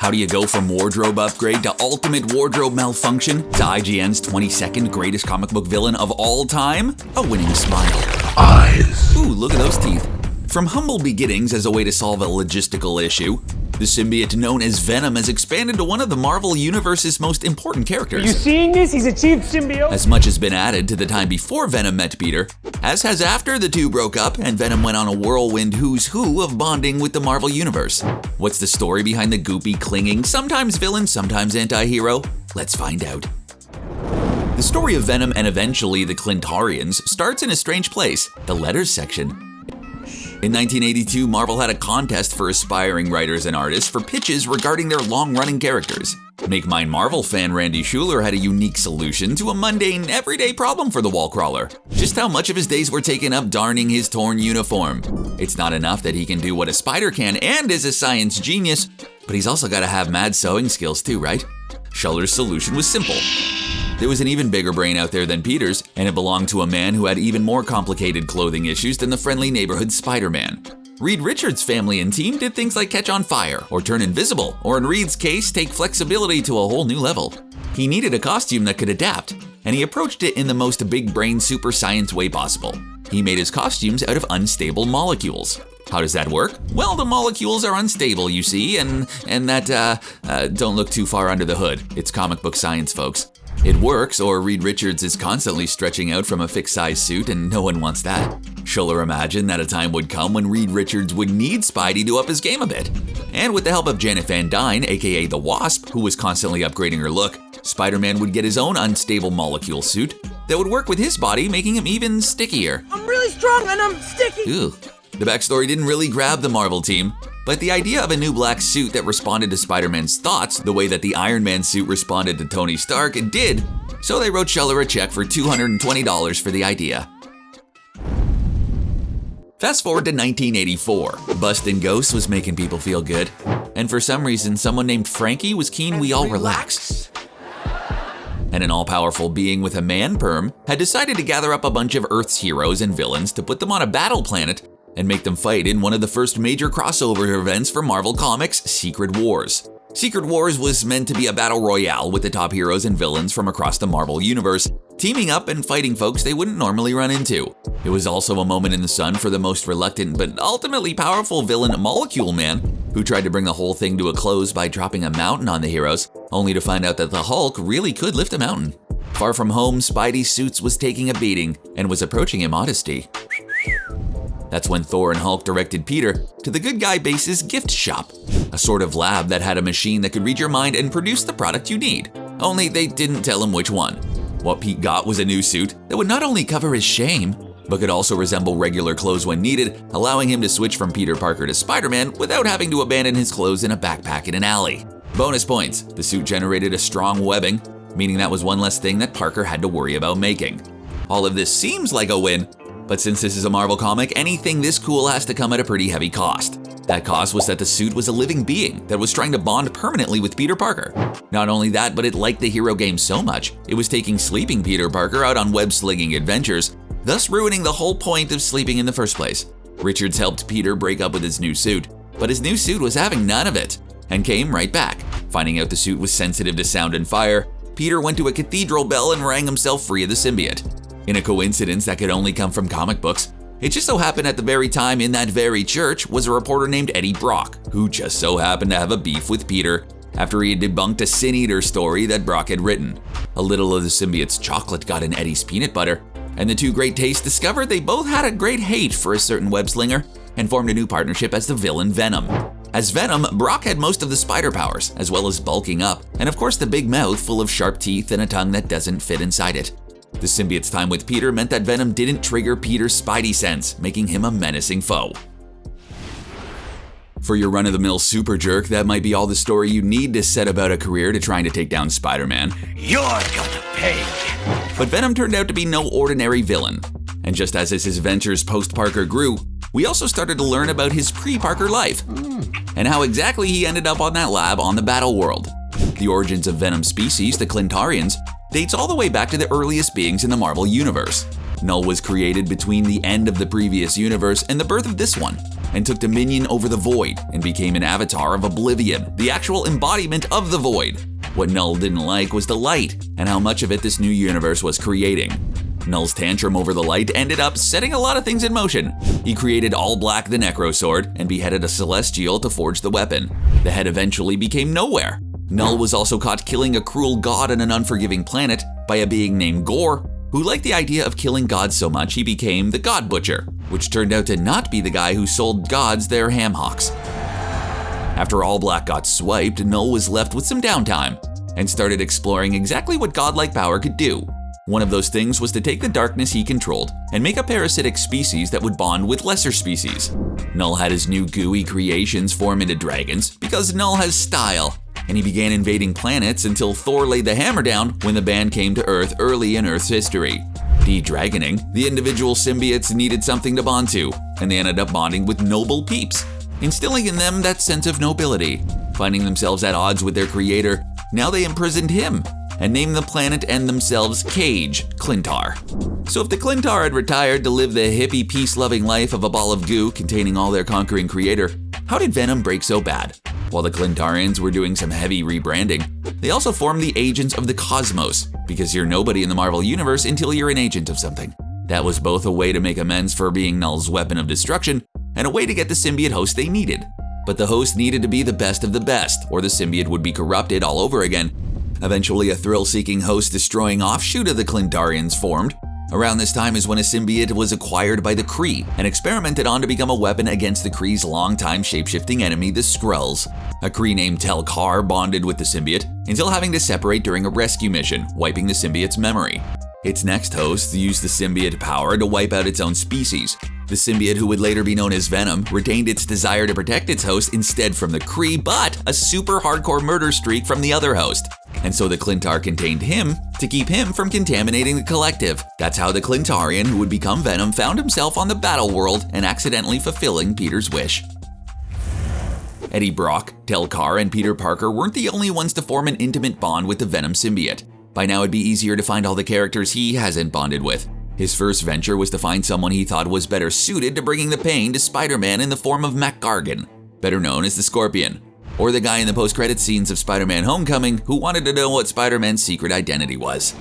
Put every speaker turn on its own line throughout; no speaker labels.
How do you go from wardrobe upgrade to ultimate wardrobe malfunction to IGN's 22nd greatest comic book villain of all time? A winning smile.
Eyes.
Ooh, look at those teeth. From humble beginnings as a way to solve a logistical issue, the symbiote known as Venom has expanded to one of the Marvel Universe's most important characters.
Are you seeing this? He's achieved symbiote.
As much has been added to the time before Venom met Peter, as has after the two broke up and Venom went on a whirlwind who's who of bonding with the Marvel Universe. What's the story behind the goopy, clinging, sometimes villain, sometimes anti-hero? Let's find out. The story of Venom and eventually the Clintarians starts in a strange place, the letters section. In 1982, Marvel had a contest for aspiring writers and artists for pitches regarding their long-running characters. Make Mine Marvel fan Randy Schueller had a unique solution to a mundane, everyday problem for the wall crawler. Just how much of his days were taken up darning his torn uniform. It's not enough that he can do what a spider can and is a science genius, but he's also got to have mad sewing skills too, right? Schueller's solution was simple. There was an even bigger brain out there than Peter's, and it belonged to a man who had even more complicated clothing issues than the friendly neighborhood Spider-Man. Reed Richards' family and team did things like catch on fire, or turn invisible, or in Reed's case, take flexibility to a whole new level. He needed a costume that could adapt, and he approached it in the most big-brain super science way possible. He made his costumes out of unstable molecules. How does that work? Well, the molecules are unstable, you see, and don't look too far under the hood. It's comic book science, folks. It works, or Reed Richards is constantly stretching out from a fixed-size suit, and no one wants that. Schueller imagined that a time would come when Reed Richards would need Spidey to up his game a bit. And with the help of Janet Van Dyne, aka the Wasp, who was constantly upgrading her look, Spider-Man would get his own unstable molecule suit that would work with his body, making him even stickier.
I'm really strong and I'm sticky.
Ew. The backstory didn't really grab the Marvel team, but the idea of a new black suit that responded to Spider-Man's thoughts the way that the Iron Man suit responded to Tony Stark did, so they wrote Schueller a check for $220 for the idea. Fast forward to 1984. Bustin' Ghosts was making people feel good, and for some reason someone named Frankie was keen we all relax. And an all-powerful being with a man perm had decided to gather up a bunch of Earth's heroes and villains to put them on a battle planet and make them fight in one of the first major crossover events for Marvel Comics, Secret Wars. Secret Wars was meant to be a battle royale with the top heroes and villains from across the Marvel Universe, teaming up and fighting folks they wouldn't normally run into. It was also a moment in the sun for the most reluctant but ultimately powerful villain Molecule Man, who tried to bring the whole thing to a close by dropping a mountain on the heroes, only to find out that the Hulk really could lift a mountain. Far from home, Spidey's suits was taking a beating and was approaching immodesty. That's when Thor and Hulk directed Peter to the Good Guy Base's gift shop, a sort of lab that had a machine that could read your mind and produce the product you need. Only they didn't tell him which one. What Pete got was a new suit that would not only cover his shame, but could also resemble regular clothes when needed, allowing him to switch from Peter Parker to Spider-Man without having to abandon his clothes in a backpack in an alley. Bonus points, the suit generated a strong webbing, meaning that was one less thing that Parker had to worry about making. All of this seems like a win, but since this is a Marvel comic, anything this cool has to come at a pretty heavy cost. That cost was that the suit was a living being that was trying to bond permanently with Peter Parker. Not only that, but it liked the hero game so much, it was taking sleeping Peter Parker out on web-slinging adventures, thus ruining the whole point of sleeping in the first place. Richards helped Peter break up with his new suit, but his new suit was having none of it, and came right back. Finding out the suit was sensitive to sound and fire, Peter went to a cathedral bell and rang himself free of the symbiote. In a coincidence that could only come from comic books, it just so happened at the very time in that very church was a reporter named Eddie Brock, who just so happened to have a beef with Peter after he had debunked a Sin Eater story that Brock had written. A little of the symbiote's chocolate got in Eddie's peanut butter, and the two great tastes discovered they both had a great hate for a certain web-slinger and formed a new partnership as the villain Venom. As Venom, Brock had most of the spider powers, as well as bulking up, and of course the big mouth full of sharp teeth and a tongue that doesn't fit inside it. The symbiote's time with Peter meant that Venom didn't trigger Peter's Spidey sense, making him a menacing foe. For your run-of-the-mill super jerk, that might be all the story you need to set about a career to trying to take down Spider-Man.
You're gonna pay.
But Venom turned out to be no ordinary villain. And just as his adventures post-Parker grew, we also started to learn about his pre-Parker life, and how exactly he ended up on that lab on the Battle World. The origins of Venom's species, the Clintarians, dates all the way back to the earliest beings in the Marvel Universe. Null was created between the end of the previous universe and the birth of this one, and took dominion over the Void and became an avatar of Oblivion, the actual embodiment of the Void. What Null didn't like was the light and how much of it this new universe was creating. Null's tantrum over the light ended up setting a lot of things in motion. He created All Black the Necro Sword and beheaded a Celestial to forge the weapon. The head eventually became nowhere. Null was also caught killing a cruel god on an unforgiving planet by a being named Gore, who liked the idea of killing gods so much he became the God Butcher, which turned out to not be the guy who sold gods their ham hocks. After All Black got swiped, Null was left with some downtime and started exploring exactly what godlike power could do. One of those things was to take the darkness he controlled and make a parasitic species that would bond with lesser species. Null had his new gooey creations form into dragons because Null has style, and he began invading planets until Thor laid the hammer down when the band came to Earth early in Earth's history. De-dragoning, the individual symbiotes needed something to bond to, and they ended up bonding with noble peeps, instilling in them that sense of nobility. Finding themselves at odds with their creator, now they imprisoned him and named the planet and themselves Cage, Clintar. So if the Clintar had retired to live the hippie peace-loving life of a ball of goo containing all their conquering creator, how did Venom break so bad? While the Clintarians were doing some heavy rebranding, they also formed the Agents of the Cosmos, because you're nobody in the Marvel Universe until you're an agent of something. That was both a way to make amends for being Null's weapon of destruction, and a way to get the symbiote host they needed. But the host needed to be the best of the best, or the symbiote would be corrupted all over again. Eventually, a thrill-seeking host-destroying offshoot of the Clintarians formed. Around this time is when a symbiote was acquired by the Kree and experimented on to become a weapon against the Kree's longtime shape-shifting enemy, the Skrulls. A Kree named Tel-Kar bonded with the symbiote until having to separate during a rescue mission, wiping the symbiote's memory. Its next host used the symbiote power to wipe out its own species. The symbiote, who would later be known as Venom, retained its desire to protect its host instead from the Kree, but a super hardcore murder streak from the other host. And so the Clintar contained him to keep him from contaminating the collective. That's how the Clintarian, who would become Venom, found himself on the battle world and accidentally fulfilling Peter's wish. Eddie Brock, Tel-Kar, and Peter Parker weren't the only ones to form an intimate bond with the Venom symbiote. By now it'd be easier to find all the characters he hasn't bonded with. His first venture was to find someone he thought was better suited to bringing the pain to Spider-Man in the form of Mac Gargan, better known as the Scorpion, or the guy in the post-credits scenes of Spider-Man Homecoming who wanted to know what Spider-Man's secret identity was.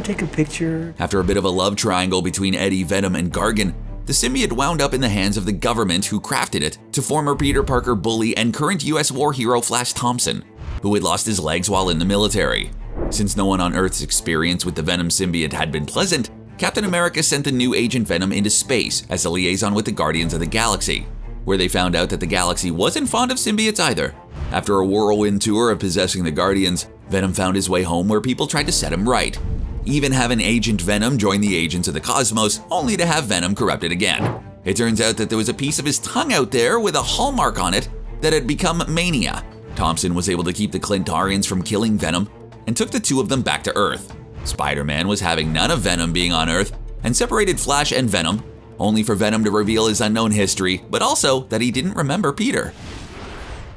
Take a picture.
After a bit of a love triangle between Eddie, Venom, and Gargan, the symbiote wound up in the hands of the government, who crafted it to former Peter Parker bully and current US war hero Flash Thompson, who had lost his legs while in the military. Since no one on Earth's experience with the Venom symbiote had been pleasant, Captain America sent the new Agent Venom into space as a liaison with the Guardians of the Galaxy, where they found out that the galaxy wasn't fond of symbiotes either. After a whirlwind tour of possessing the Guardians, Venom found his way home where people tried to set him right. Even having Agent Venom join the Agents of the Cosmos, only to have Venom corrupted again. It turns out that there was a piece of his tongue out there with a hallmark on it that had become mania. Thompson was able to keep the Clintarians from killing Venom and took the two of them back to Earth. Spider-Man was having none of Venom being on Earth and separated Flash and Venom, only for Venom to reveal his unknown history, but also that he didn't remember Peter.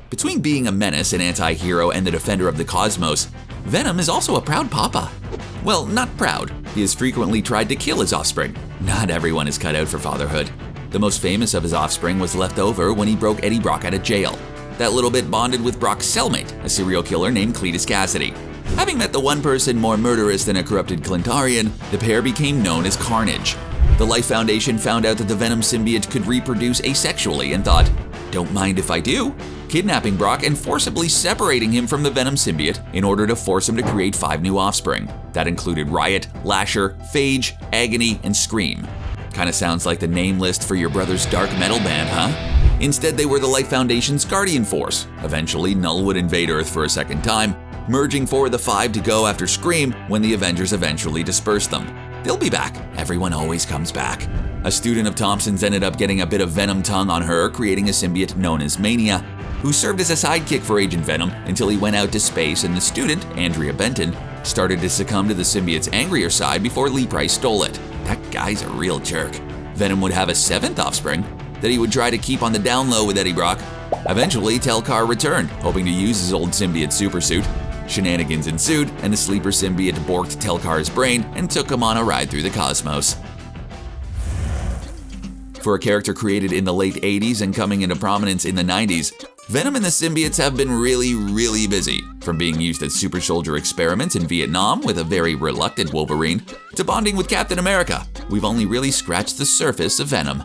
Between being a menace, an anti-hero, and the defender of the cosmos, Venom is also a proud papa. Well, not proud. He has frequently tried to kill his offspring. Not everyone is cut out for fatherhood. The most famous of his offspring was left over when he broke Eddie Brock out of jail. That little bit bonded with Brock's cellmate, a serial killer named Cletus Cassidy. Having met the one person more murderous than a corrupted Clintarian, the pair became known as Carnage. The Life Foundation found out that the Venom symbiote could reproduce asexually and thought, don't mind if I do, kidnapping Brock and forcibly separating him from the Venom symbiote in order to force him to create 5 new offspring. That included Riot, Lasher, Phage, Agony, and Scream. Kinda sounds like the name list for your brother's dark metal band, huh? Instead, they were the Life Foundation's Guardian Force. Eventually, Null would invade Earth for a second time, merging 4 of the 5 to go after Scream when the Avengers eventually dispersed them. They'll be back. Everyone always comes back. A student of Thompson's ended up getting a bit of Venom tongue on her, creating a symbiote known as Mania, who served as a sidekick for Agent Venom until he went out to space and the student, Andrea Benton, started to succumb to the symbiote's angrier side before Lee Price stole it. That guy's a real jerk. Venom would have a 7th offspring that he would try to keep on the down low with Eddie Brock. Eventually, Tel-Kar returned, hoping to use his old symbiote supersuit. Shenanigans ensued, and the sleeper symbiote borked Tel-Kar's brain and took him on a ride through the cosmos. For a character created in the late 80s and coming into prominence in the 90s, Venom and the symbiotes have been really busy. From being used as super soldier experiments in Vietnam with a very reluctant Wolverine, to bonding with Captain America, we've only really scratched the surface of Venom.